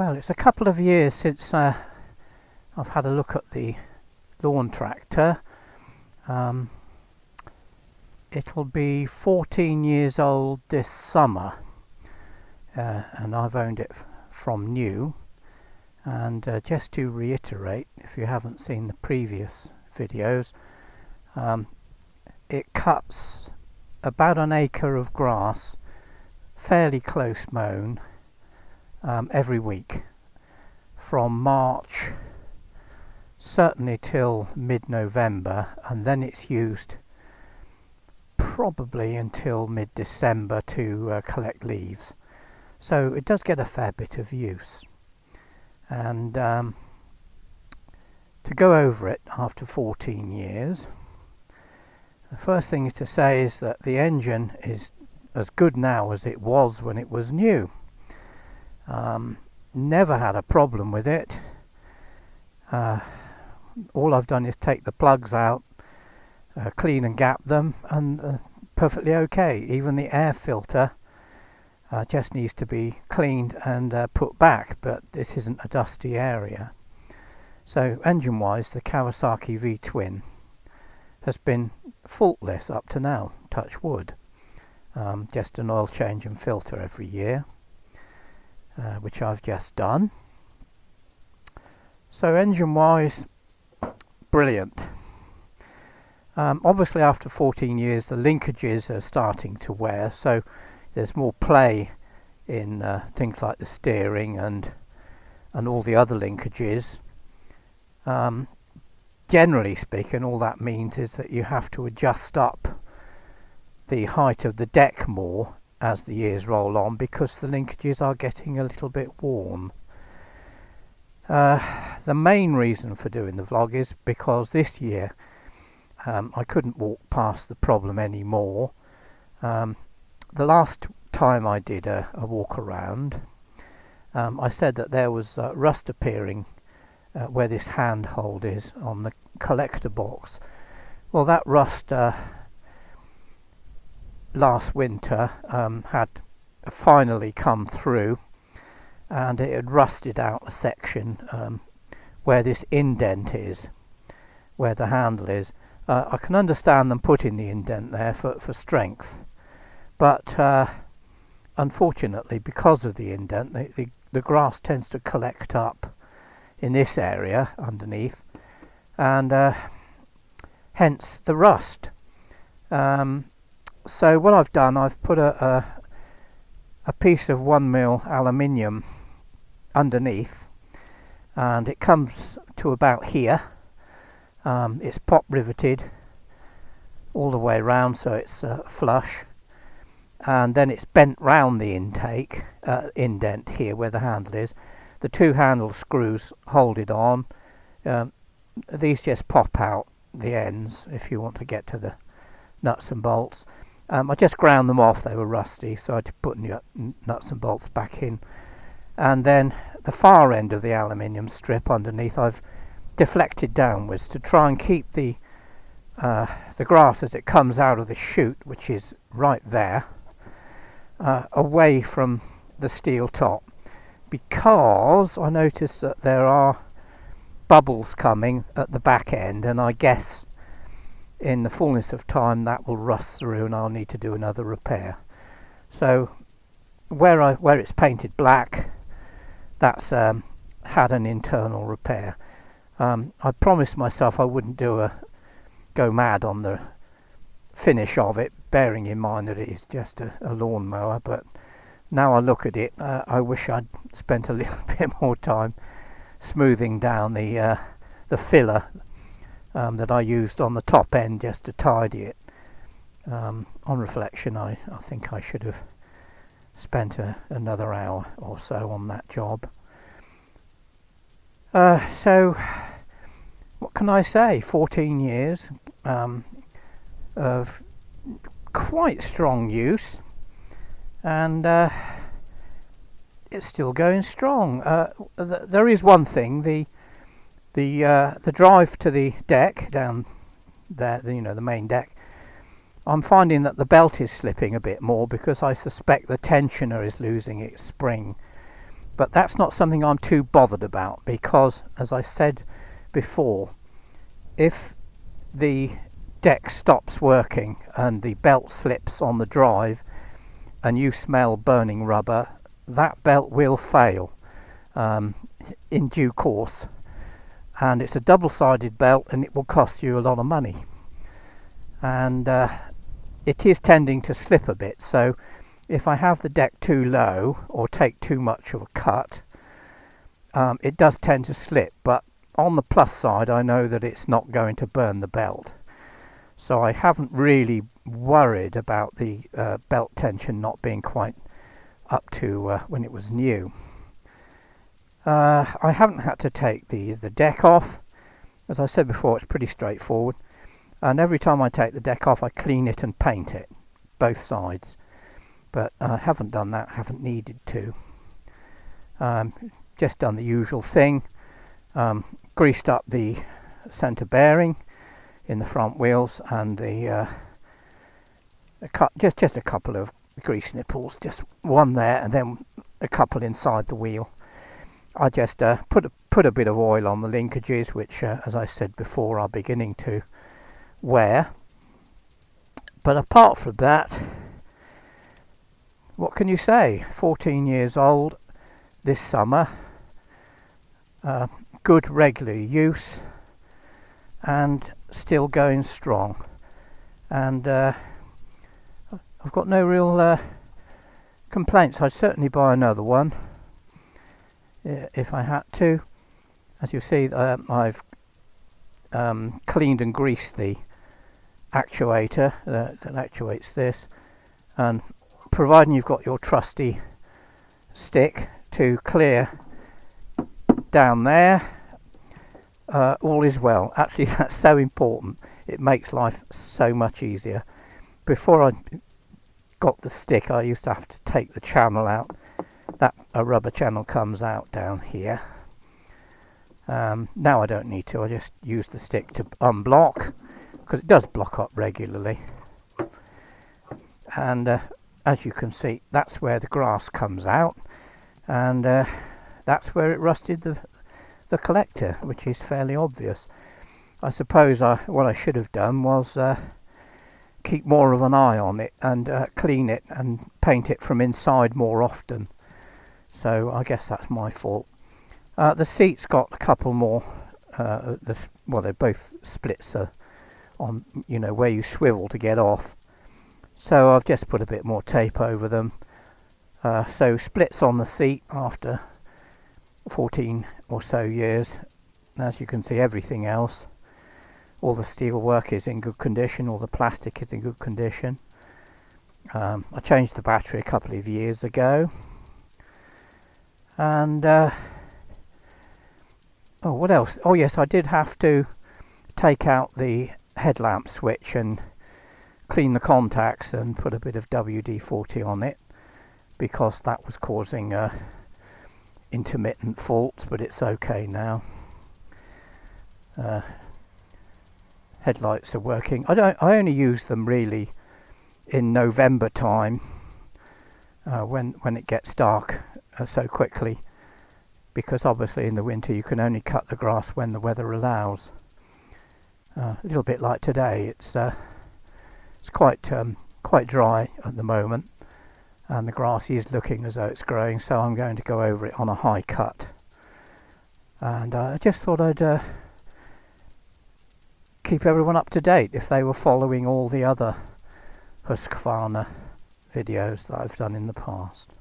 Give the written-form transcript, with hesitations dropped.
Well, it's a couple of years since I've had a look at the lawn tractor. It'll be 14 years old this summer, and I've owned it from new. And just to reiterate, if you haven't seen the previous videos, it cuts about an acre of grass, fairly close mown, every week from March certainly till mid-November, and then it's used probably until mid-December to collect leaves. So it does get a fair bit of use. And to go over it after 14 years, the first thing to say is that the engine is as good now as it was when it was new. Never had a problem with it. All I've done is take the plugs out, clean and gap them, and perfectly okay. Even the air filter just needs to be cleaned and put back, but this isn't a dusty area. So engine wise, the Kawasaki V-Twin has been faultless up to now, touch wood. Just an oil change and filter every year, which I've just done. So engine wise, brilliant. Obviously after 14 years the linkages are starting to wear, so there's more play in things like the steering and all the other linkages. Generally speaking, all that means is that you have to adjust up the height of the deck more as the years roll on, because the linkages are getting a little bit worn. The main reason for doing the vlog is because this year I couldn't walk past the problem anymore. The last time I did a walk around, I said that there was rust appearing where this handhold is on the collector box. Well, that rust last winter had finally come through, and it had rusted out a section where this indent is, where the handle is. I can understand them putting the indent there for strength, but unfortunately, because of the indent, the grass tends to collect up in this area underneath, and hence the rust. So what I've done, I've put a piece of 1mm aluminium underneath, and it comes to about here. It's pop riveted all the way around, so it's flush, and then it's bent round the intake indent here where the handle is. The two handle screws hold it on. These just pop out the ends if you want to get to the nuts and bolts. I just ground them off, they were rusty, so I had to put nuts and bolts back in. And then the far end of the aluminium strip underneath I've deflected downwards to try and keep the grass as it comes out of the chute, which is right there, away from the steel top, because I noticed that there are bubbles coming at the back end, and I guess in the fullness of time that will rust through and I'll need to do another repair. So where it's painted black, that's had an internal repair. I promised myself I wouldn't go mad on the finish of it, bearing in mind that it is just a lawnmower, but now I look at it, I wish I'd spent a little bit more time smoothing down the filler that I used on the top end just to tidy it. On reflection, I think I should have spent another hour or so on that job. So what can I say? 14 years of quite strong use, and it's still going strong. There is one thing: the drive to the deck down there, the main deck. I'm finding that the belt is slipping a bit more because I suspect the tensioner is losing its spring. But that's not something I'm too bothered about, because as I said before, if the deck stops working and the belt slips on the drive and you smell burning rubber, that belt will fail in due course, and it's a double-sided belt and it will cost you a lot of money, and it is tending to slip a bit. So if I have the deck too low or take too much of a cut, it does tend to slip. But on the plus side, I know that it's not going to burn the belt, so I haven't really worried about the belt tension not being quite up to when it was new. I haven't had to take the deck off. As I said before, it's pretty straightforward, and every time I take the deck off I clean it and paint it, both sides, but I haven't done that, haven't needed to. Just done the usual thing, greased up the centre bearing in the front wheels, and just a couple of grease nipples, just one there and then a couple inside the wheel. I just put a bit of oil on the linkages, which as I said before are beginning to wear. But apart from that, what can you say? 14 years old this summer, good regular use and still going strong, and I've got no real complaints. I'd certainly buy another one if I had to. As you see, I've cleaned and greased the actuator that actuates this, and providing you've got your trusty stick to clear down there, all is well. Actually, that's so important. It makes life so much easier. Before I got the stick, I used to have to take the channel out. That a rubber channel comes out down here. Now I don't need to. I just use the stick to unblock, because it does block up regularly. And as you can see, that's where the grass comes out, and that's where it rusted the collector, which is fairly obvious. I suppose what I should have done was keep more of an eye on it and clean it and paint it from inside more often. So I guess that's my fault. The seat's got a couple more, well, they're both splits on, you know, where you swivel to get off. So I've just put a bit more tape over them. So splits on the seat after 14 or so years. As you can see, everything else, all the steel work is in good condition, all the plastic is in good condition. I changed the battery a couple of years ago, and oh, what else? Oh yes, I did have to take out the headlamp switch and clean the contacts and put a bit of WD-40 on it, because that was causing intermittent faults, but it's okay now. Headlights are working. I only use them really in November time, when it gets dark so quickly, because obviously in the winter you can only cut the grass when the weather allows. A little bit like today, it's quite dry at the moment, and the grass is looking as though it's growing, so I'm going to go over it on a high cut. And I just thought I'd keep everyone up to date if they were following all the other Husqvarna videos that I've done in the past.